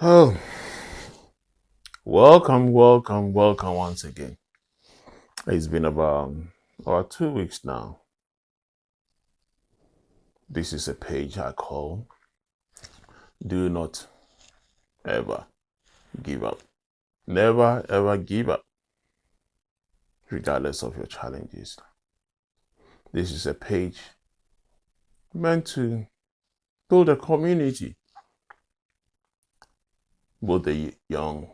Oh, welcome once again. It's been about 2 weeks now. This is a page I call Do Not Ever Give Up. Never ever give up, regardless of your challenges. This is a page meant to build a community, both the young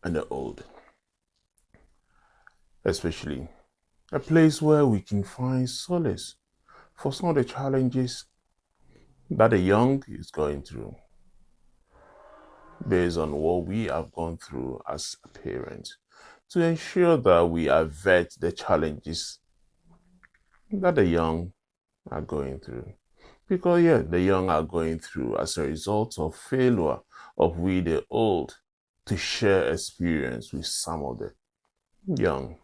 and the old, especially a place where we can find solace for some of the challenges that the young is going through, based on what we have gone through as parents, to ensure that we avert the challenges that the young are going through. Because, yeah, the young are going through as a result of failure of we, the old, to share experience with some of the young.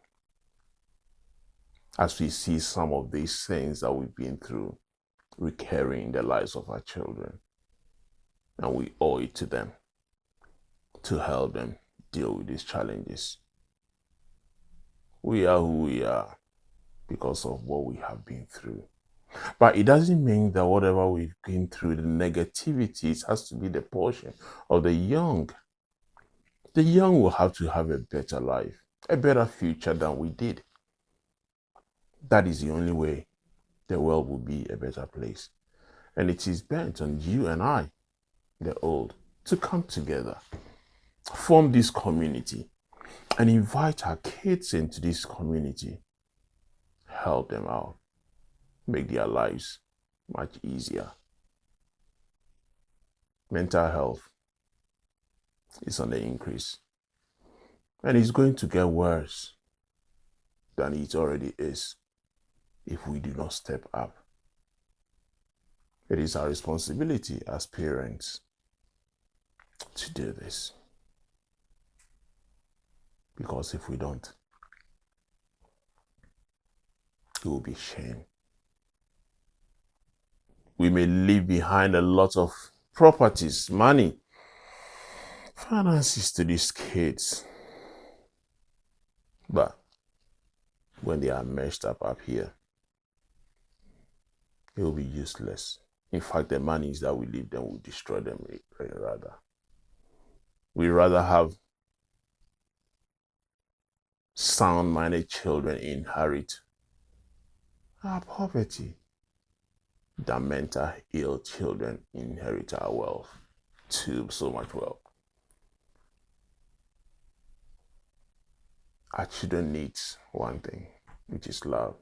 As we see some of these things that we've been through recurring in the lives of our children, and we owe it to them to help them deal with these challenges. We are who we are because of what we have been through. But it doesn't mean that whatever we've been through, the negativities, has to be the portion of the young. The young will have to have a better life, a better future than we did. That is the only way the world will be a better place. And it is bent on you and I, the old, to come together, form this community, and invite our kids into this community, help them out, make their lives much easier. Mental health is on the increase, and it's going to get worse than it already is if we do not step up. It is our responsibility as parents to do this, because if we don't, it will be shame. We may leave behind a lot of properties, money, finances to these kids, but when they are messed up here, it will be useless. In fact, the monies that we leave them will destroy them rather. We rather have sound-minded children inherit our poverty than mental ill children inherit our wealth. So much wealth. Our children need one thing, which is love.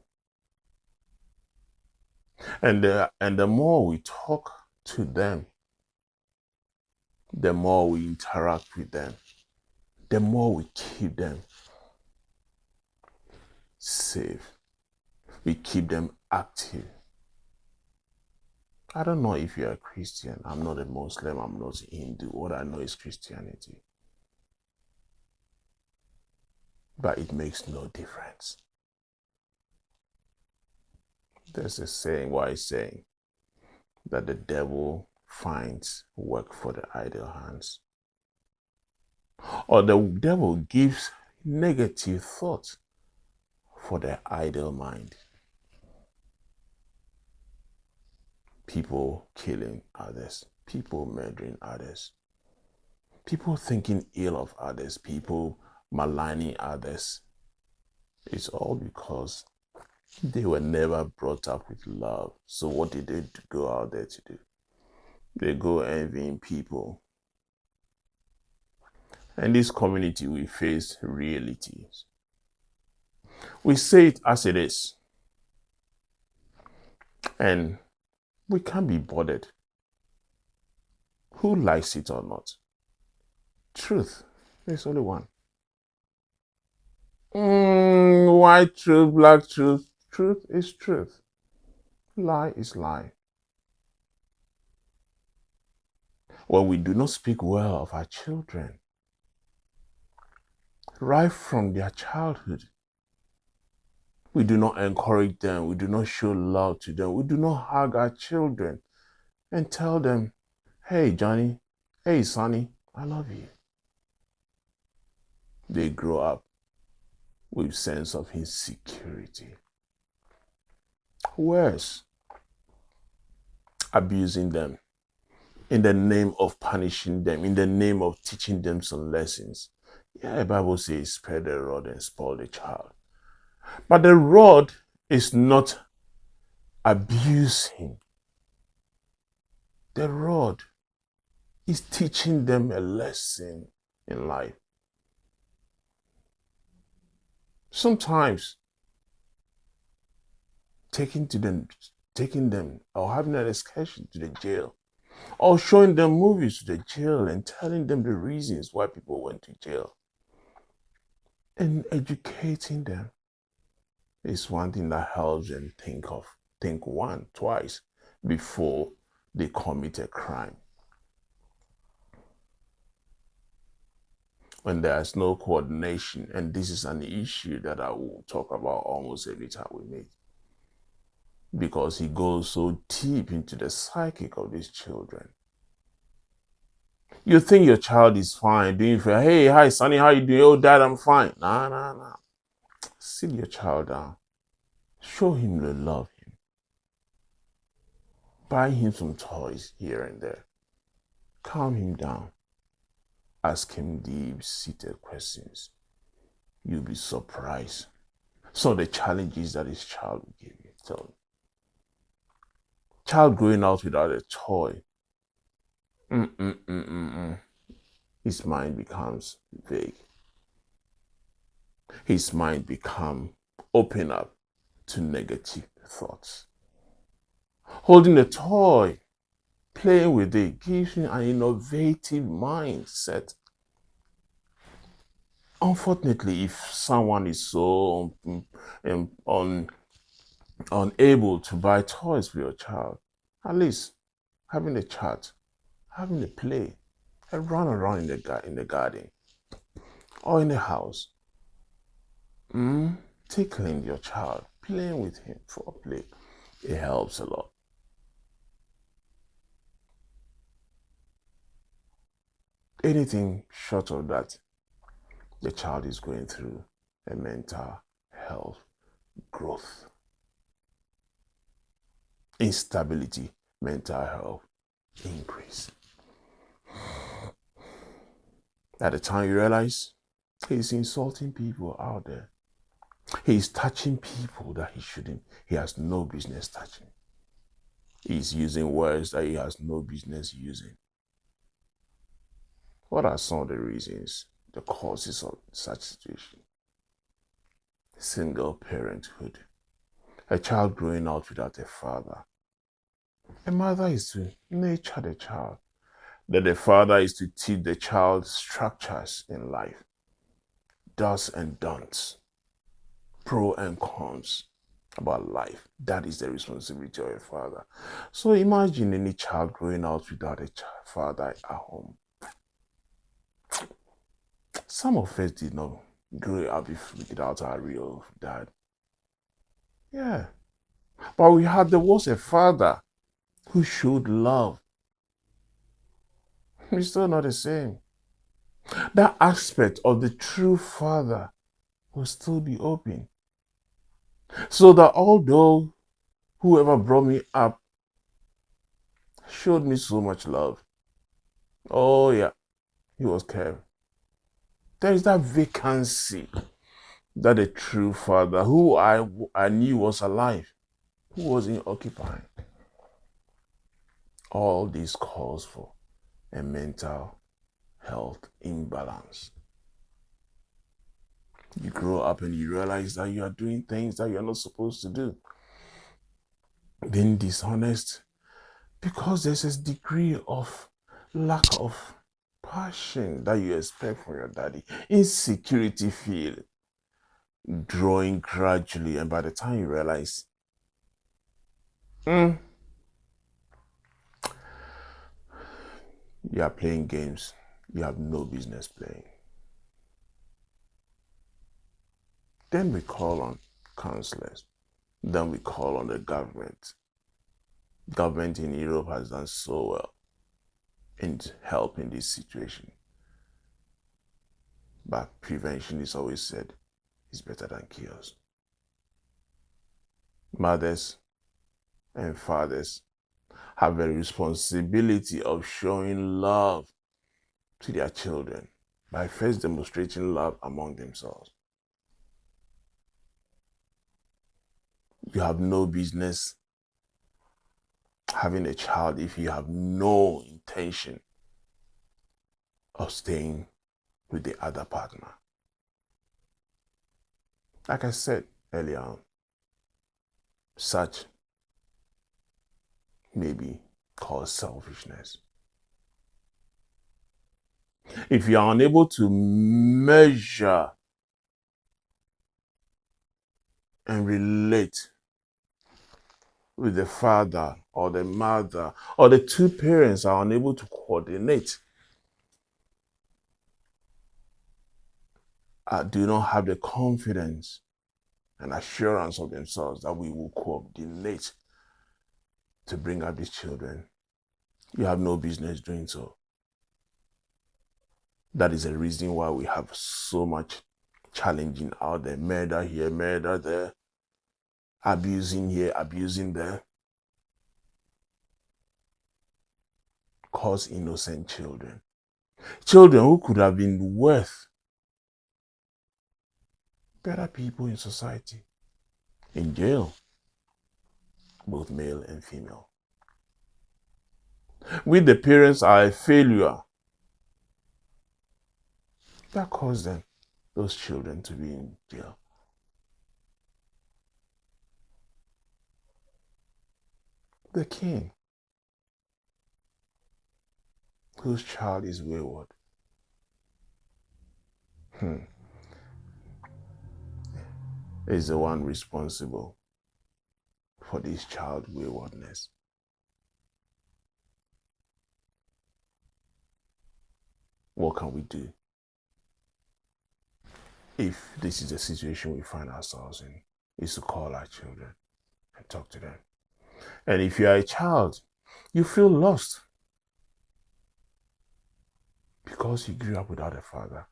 And the more we talk to them, the more we interact with them, the more we keep them safe. We keep them active. I don't know if you're a Christian. I'm not a Muslim. I'm not a Hindu. What I know is Christianity. But it makes no difference. There's a saying, wise saying, that the devil finds work for the idle hands. Or the devil gives negative thoughts for the idle mind. People killing others, people murdering others, people thinking ill of others, people maligning others. It's all because they were never brought up with love. So what did they go out there to do? They go envying people. And this community, we face realities. We say it as it is. And we can't be bothered who likes it or not. Truth, there's only one. White truth, black truth. Truth is truth. Lie is lie. When we do not speak well of our children, right from their childhood, we do not encourage them, we do not show love to them, we do not hug our children and tell them, hey, Johnny, Hey, Sonny, I love you. They grow up with sense of insecurity. Worse, abusing them in the name of punishing them, in the name of teaching them some lessons. Yeah, the Bible says, spare the rod and spoil the child. But the rod is not abusing. The rod is teaching them a lesson in life. Sometimes taking them or having an excursion to the jail or showing them movies to the jail and telling them the reasons why people went to jail and educating them is one thing that helps them think one, twice before they commit a crime. When there's no coordination, and this is an issue that I will talk about almost every time we meet, because he goes so deep into the psychic of these children. You think your child is fine, doing fair. Hey, hi, Sonny, how you doing? Oh, Dad, I'm fine. Nah. Sit your child down. Show him the love him. Buy him some toys here and there. Calm him down. Ask him deep-seated questions. You'll be surprised. So the challenges that his child will give you. So, child growing out without a toy, his mind becomes vague. His mind becomes open up to negative thoughts. Holding a toy, playing with it, gives him an innovative mindset. Unfortunately, if someone is so unable to buy toys for your child, at least having a chat, having a play, and run around in the garden or in the house, tickling your child, playing with him for a play, it helps a lot. Anything short of that, the child is going through a mental health growth, instability, mental health increase. At the time you realize he's insulting people out there, he's touching people that he has no business touching. He's using words that he has no business using. What are some of the reasons, the causes of such situation? Single parenthood, a child growing out without a father. A mother is to nurture the child, that the father is to teach the child structures in life, do's and don'ts, pro and cons about life. That is the responsibility of a father. So imagine any child growing out without a father at home. Some of us did not grow up without our real dad. Yeah. But there was a father who showed love. It's still not the same. That aspect of the true father will still be open. So that although whoever brought me up showed me so much love, oh yeah, he was caring. There is that vacancy that a true father, who I knew was alive, who wasn't occupying. All this calls for a mental health imbalance. You grow up and you realize that you are doing things that you're not supposed to do. Being dishonest because there's this degree of lack of passion that you expect from your daddy. Insecurity feel growing gradually, and by the time you realize, you are playing games you have no business playing. Then we call on counselors. Then we call on the government. Government in Europe has done so well and help in this situation. But prevention is always said is better than cures. Mothers and fathers have a responsibility of showing love to their children by first demonstrating love among themselves. You have no business having a child if you have no intention of staying with the other partner. Like I said earlier on, such may be called selfishness. If you are unable to measure and relate with the father or the mother, or the two parents are unable to coordinate, do not have the confidence and assurance of themselves that we will coordinate to bring up these children, you have no business doing so. That is the reason why we have so much challenging out there. Murder here, murder there. Abusing here, abusing there. Cause innocent children. Children who could have been worth better people in society. In jail. Both male and female. We, the parents, are a failure. That caused them, those children, to be in jail. The king, whose child is wayward, is the one responsible for this child waywardness. What can we do if this is the situation we find ourselves in? Is to call our children and talk to them. And if you are a child, you feel lost because you grew up without a father.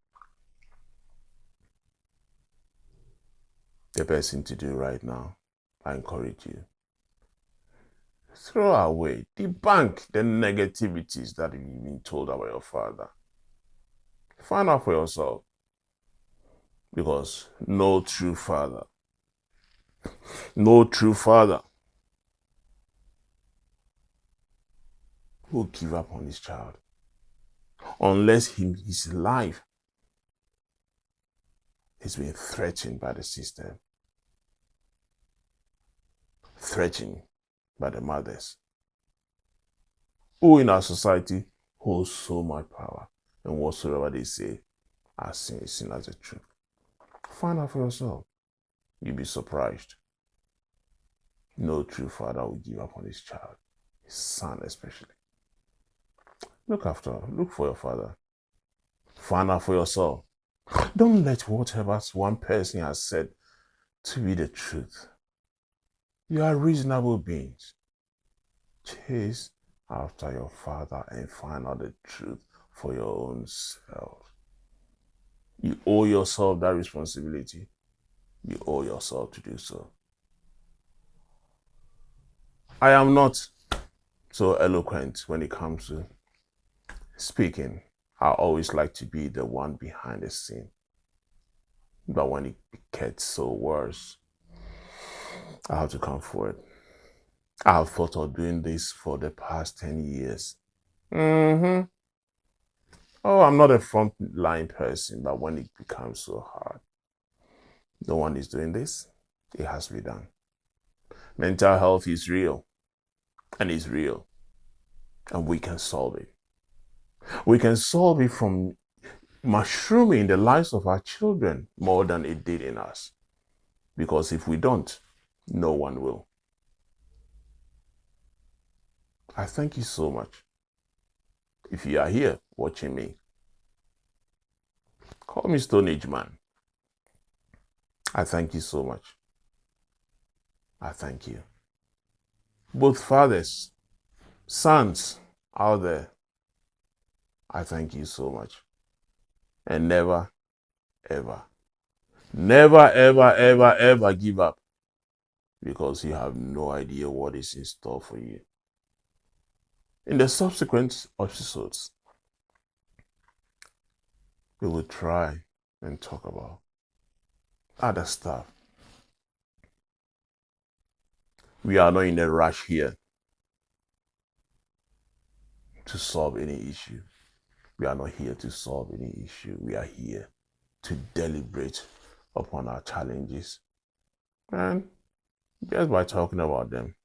The best thing to do right now, I encourage you, throw away, debunk the negativities that you've been told about your father. Find out for yourself. Because no true father will give up on his child unless his life is being threatened by the system, threatened by the mothers, who in our society hold so much power, and whatsoever they say are seen as the truth. Find out for yourself. You'll be surprised. No true father will give up on his child, his son especially. Look for your father. Find out for yourself. Don't let whatever one person has said to be the truth. You are reasonable beings. Chase after your father and find out the truth for your own self. You owe yourself that responsibility. You owe yourself to do so. I am not so eloquent when it comes to speaking. I always like to be the one behind the scene. But when it gets so worse, I have to come forward. I have thought of doing this for the past 10 years. Oh, I'm not a front-line person, but when it becomes so hard, no one is doing this. It has to be done. Mental health is real, and it's real, and we can solve it. We can solve it from mushrooming the lives of our children more than it did in us. Because if we don't, no one will. I thank you so much. If you are here watching me, call me Stone Age Man. I thank you so much. I thank you. Both fathers, sons out there, I thank you so much. And never, ever, never, ever, ever, ever give up, because you have no idea what is in store for you. In the subsequent episodes, we will try and talk about other stuff. We are not in a rush here to solve any issue. We are not here to solve any issue. We are here to deliberate upon our challenges. And just by talking about them,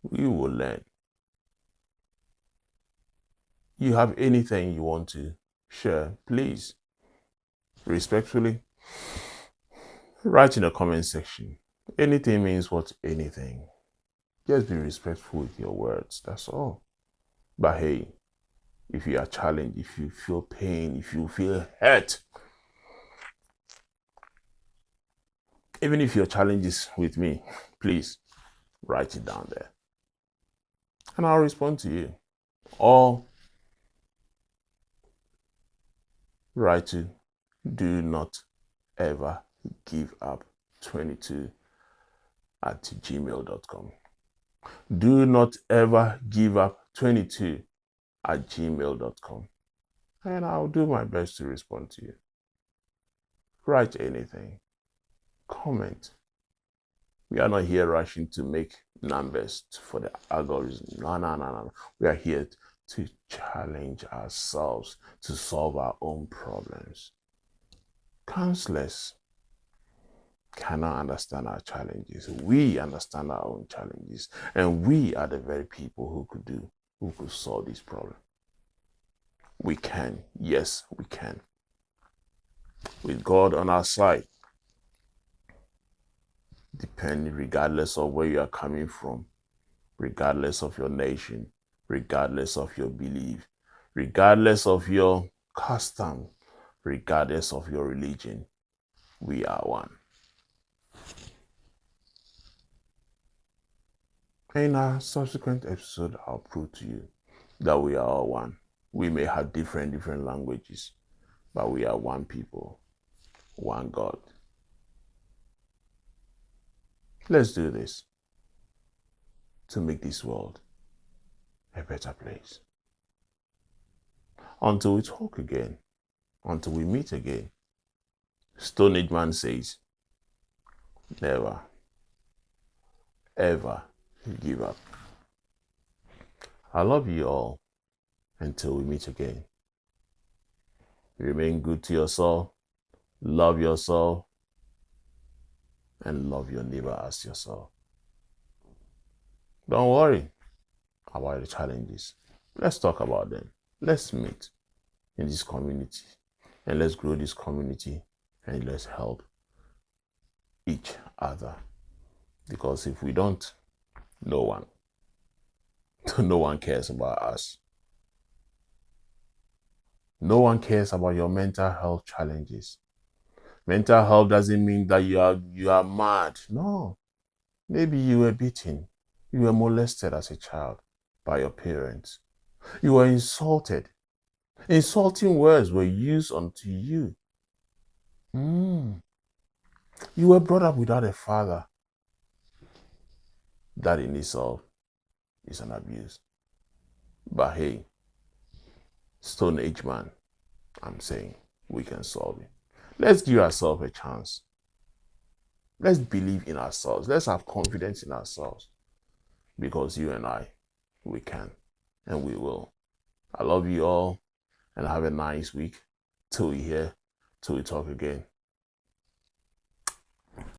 we will learn. You have anything you want to share, please, respectfully, write in the comment section. Anything means what? Anything. Just be respectful with your words. That's all. But hey, if you are challenged, if you feel pain, if you feel hurt, even if your challenge is with me, please write it down there. And I'll respond to you. Or write to do not ever give up 22 at gmail.com. Do not ever give up 22 at gmail.com. And I'll do my best to respond to you. Write anything. Comment. We are not here rushing to make numbers for the algorithm. No. We are here to challenge ourselves to solve our own problems. Counselors cannot understand our challenges. We understand our own challenges, and we are the very people who could solve this problem. We can. Yes, we can. With God on our side, depending, regardless of where you are coming from, regardless of your nation, regardless of your belief, regardless of your custom, regardless of your religion, we are one. In our subsequent episode, I'll prove to you that we are all one. We may have different languages, but we are one people, one God. Let's do this to make this world a better place. Until we talk again, until we meet again, Stone Age Man says, never, ever give up. I love you all until we meet again. Remain good to yourself, love yourself, and love your neighbor as yourself. Don't worry about the challenges. Let's talk about them. Let's meet in this community, and let's grow this community, and let's help each other. Because if we don't, no one cares about us. No one cares about your mental health challenges. Mental health doesn't mean that you are mad. No. Maybe you were beaten. You were molested as a child by your parents. You were insulted. Insulting words were used unto you. You were brought up without a father. That in itself is an abuse. But hey, Stone Age Man, I'm saying we can solve it. Let's give ourselves a chance. Let's believe in ourselves. Let's have confidence in ourselves. Because you and I, we can and we will. I love you all and have a nice week. Till we talk again.